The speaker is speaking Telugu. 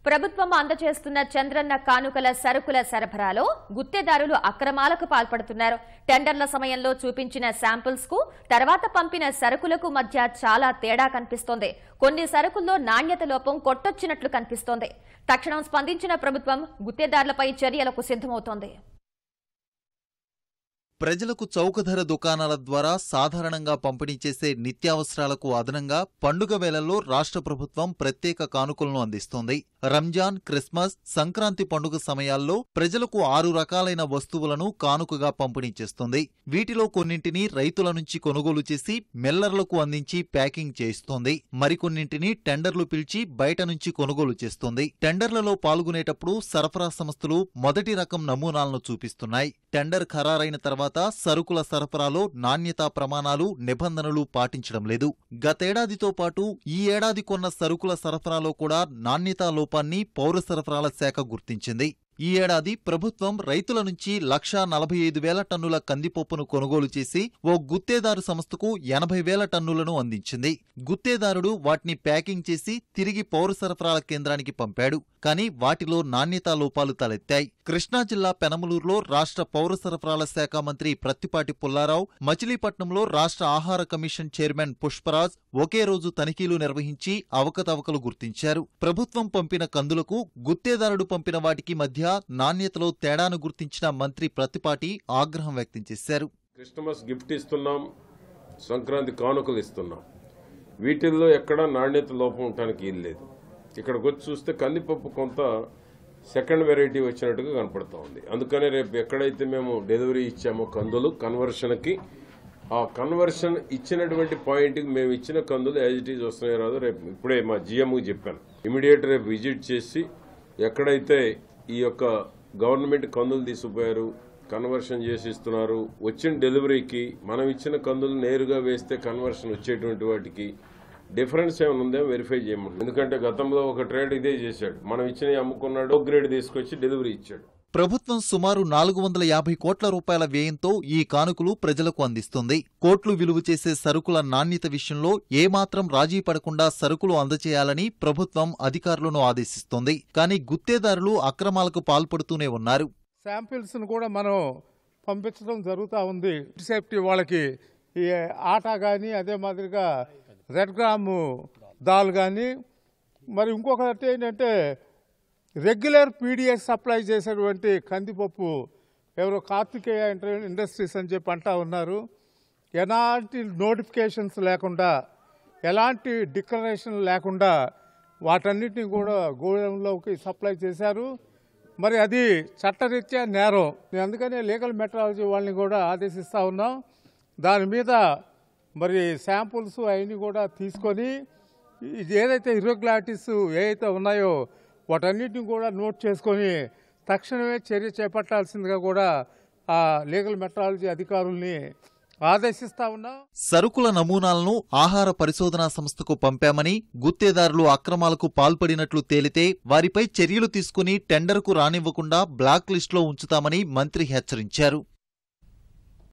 ప్రభుత్వం అందజేస్తున్న చంద్రన్న కానుకల సరుకుల సరఫరాలో గుత్తేదారులు అక్రమాలకు పాల్పడుతున్నారు. టెండర్ల సమయంలో చూపించిన శాంపిల్స్ కు తర్వాత పంపిన సరుకులకు మధ్య చాలా తేడా కనిపిస్తోంది. కొన్ని సరుకుల్లో నాణ్యత లోపం కొట్టొచ్చినట్లు కనిపిస్తోంది. తక్షణం స్పందించిన ప్రభుత్వం గుత్తేదారులపై చర్యలకు సిద్ధమవుతోంది. ప్రజలకు చౌకధర దుకాణాల ద్వారా సాధారణంగా పంపిణీ చేసే నిత్యావసరాలకు అదనంగా పండుగ వేళల్లో రాష్ట్ర ప్రభుత్వం ప్రత్యేక కానుకలను అందిస్తోంది. రంజాన్, క్రిస్మస్, సంక్రాంతి పండుగ సమయాల్లో ప్రజలకు 6 రకాలైన వస్తువులను కానుకగా పంపిణీ చేస్తోంది. వీటిలో కొన్నింటిని రైతుల నుంచి కొనుగోలు చేసి మిల్లర్లకు అందించి ప్యాకింగ్ చేయిస్తోంది. మరికొన్నింటిని టెండర్లు పిలిచి బయట నుంచి కొనుగోలు చేస్తోంది. టెండర్లలో పాల్గొనేటప్పుడు సరఫరా సంస్థలు మొదటి రకం నమూనాలను చూపిస్తున్నాయి. టెండర్ ఖరారైన తర్వాత సరుకుల సరఫరాలో నాణ్యతా ప్రమాణాలు, నిబంధనలు పాటించడం లేదు. గతేడాదితో పాటు ఈ ఏడాది కొన్న సరుకుల సరఫరాలో కూడా నాణ్యతా లోపాన్ని పౌర సరఫరాల శాఖ గుర్తించింది. ఈ ఏడాది ప్రభుత్వం రైతుల నుంచి 1,45,000 టన్నుల కందిపప్పును కొనుగోలు చేసి ఓ గుత్తేదారు సంస్థకు 80,000 టన్నులను అందించింది. గుత్తేదారుడు వాటిని ప్యాకింగ్ చేసి తిరిగి పౌర సరఫరాల కేంద్రానికి పంపాడు. కానీ వాటిలో నాణ్యతా లోపాలు తలెత్తాయి. కృష్ణా జిల్లా పెనమలూరులో రాష్ట్ర పౌర సరఫరాల శాఖ మంత్రి ప్రత్తిపాటి పుల్లారావు, మచిలీపట్నంలో రాష్ట్ర ఆహార కమిషన్ చైర్మన్ పుష్పరాజ్ ఒకే రోజు తనిఖీలు నిర్వహించి అవకతవకలు గుర్తించారు. ప్రభుత్వం పంపిన కందులకు గుత్తేదారుడు పంపిన వాటికి మధ్య నాణ్యతలో తేడాను గుర్తించిన మంత్రి ప్రత్తిపాటి ఆగ్రహం వ్యక్తం చేశారు. క్రిస్మస్ గిఫ్ట్ ఇస్తున్నాం, సంక్రాంతి కానుకలు ఇస్తున్నాం, వీటిల్లో ఎక్కడా నాణ్యత లోపం ఉండటానికి వీలు లేదు. ఇక్కడికి వచ్చి చూస్తే కందిపప్పు కొంత సెకండ్ వెరైటీ వచ్చినట్టుగా కనపడుతూ ఉంది. అందుకనే రేపు ఎక్కడైతే మేము డెలివరీ ఇచ్చామో కందులు కన్వర్షన్కి, ఆ కన్వర్షన్ ఇచ్చినటువంటి పాయింట్కి మేము ఇచ్చిన కందులు యాజ్ ఇట్ ఈజ్ వస్తున్నాయో రాదో రేపు ఇప్పుడే మా జిఎంకి చెప్పాను. ఇమీడియట్ రేపు విజిట్ చేసి ఎక్కడైతే ఈ యొక్క గవర్నమెంట్ కందులు తీసుకుపోయారు, కన్వర్షన్ చేసి ఇస్తున్నారు, వచ్చిన డెలివరీకి మనం ఇచ్చిన కందులు నేరుగా వేస్తే కన్వర్షన్ వచ్చేటువంటి వాటికి డిఫరెన్స్ ఏమైనా ఉందేమో వెరిఫై చేయమంటారు. ఎందుకంటే గతంలో ఒక ట్రేడ్ ఇదే చేశాడు, మనం ఇచ్చినవి అమ్ముకున్నాడు, గ్రేడ్ తీసుకొచ్చి డెలివరీ ఇచ్చాడు. ప్రభుత్వం సుమారు 450 కోట్ల రూపాయల వ్యయంతో ఈ కానుకలు ప్రజలకు అందిస్తుంది. కోట్లు విలువ చేసే సరుకుల నాణ్యత విషయంలో ఏమాత్రం రాజీ పడకుండా సరుకులు అందజేయాలని ప్రభుత్వం అధికారులను ఆదేశిస్తోంది. కానీ గుత్తేదారులు అక్రమాలకు పాల్పడుతూనే ఉన్నారు. శాంపిల్స్ కూడా మనం పంపించడం జరుగుతూ ఉంది. సేఫ్టీ వాళ్ళకి ఈ ఆటా కానీ, అదే మాదిరిగా రెడ్ గ్రామ్ దాల్ కానీ, మరి ఇంకొకటి ఏంటంటే రెగ్యులర్ పీడిఎస్ సప్లై చేసేటువంటి కందిపప్పు ఎవరో కార్తికేయ ఇండస్ట్రీస్ అని చెప్పి అంటా ఉన్నారు. ఎలాంటి నోటిఫికేషన్స్ లేకుండా, ఎలాంటి డిక్లరేషన్ లేకుండా వాటన్నిటిని కూడా గోడౌన్లోకి సప్లై చేశారు. మరి అది చట్టరీత్యా నేరం. అందుకనే లీగల్ మెట్రాలజీ వాళ్ళని కూడా ఆదేశిస్తూ ఉన్నాం. దాని మీద మరి శాంపుల్స్ అవన్నీ కూడా తీసుకొని ఏదైతే ఇర్రెగ్యులారిటీస్ ఏవైతే ఉన్నాయో వాటన్నిటిని కూడా నోట్ చేసుకొని తక్షణమే చర్య చేపట్టాల్సిందిగా కూడా ఆ లీగల్ మెట్రాలజీ అధికారుల్ని ఆదేశిస్తా ఉన్నా. సరుకుల నమూనాలను ఆహార పరిశోధనా సంస్థకు పంపామని, గుత్తేదారులు అక్రమాలకు పాల్పడినట్లు తేలితే వారిపై చర్యలు తీసుకుని టెండర్కు రానివ్వకుండా బ్లాక్ లిస్టులో ఉంచుతామని మంత్రి హెచ్చరించారు.